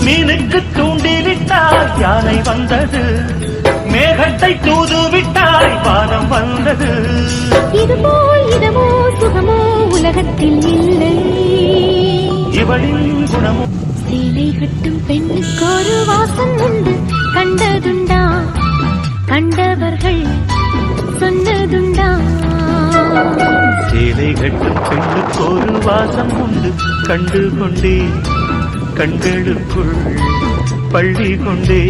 மீனுக்கு தூண்டிலிட்டால் யானை வந்தது, மேகத்தை தூதுவிட்டாய் வானம் வந்தது. இதுபோ இதமோ சுகமோ உலகத்தில் இல்லை, இவளின் குணமோ. சேலை கட்டும் பெண்ணுக்கு ஒரு வாசம் உண்டு, கண்டதுண்டா கண்டவர்கள் சொன்னதுண்டா. சேலை கட்டும் பெண்ணுக்கு ஒரு வாசம் உண்டு, கண்டு கொண்டே கண்களுக்குள் பள்ளி கொண்டே.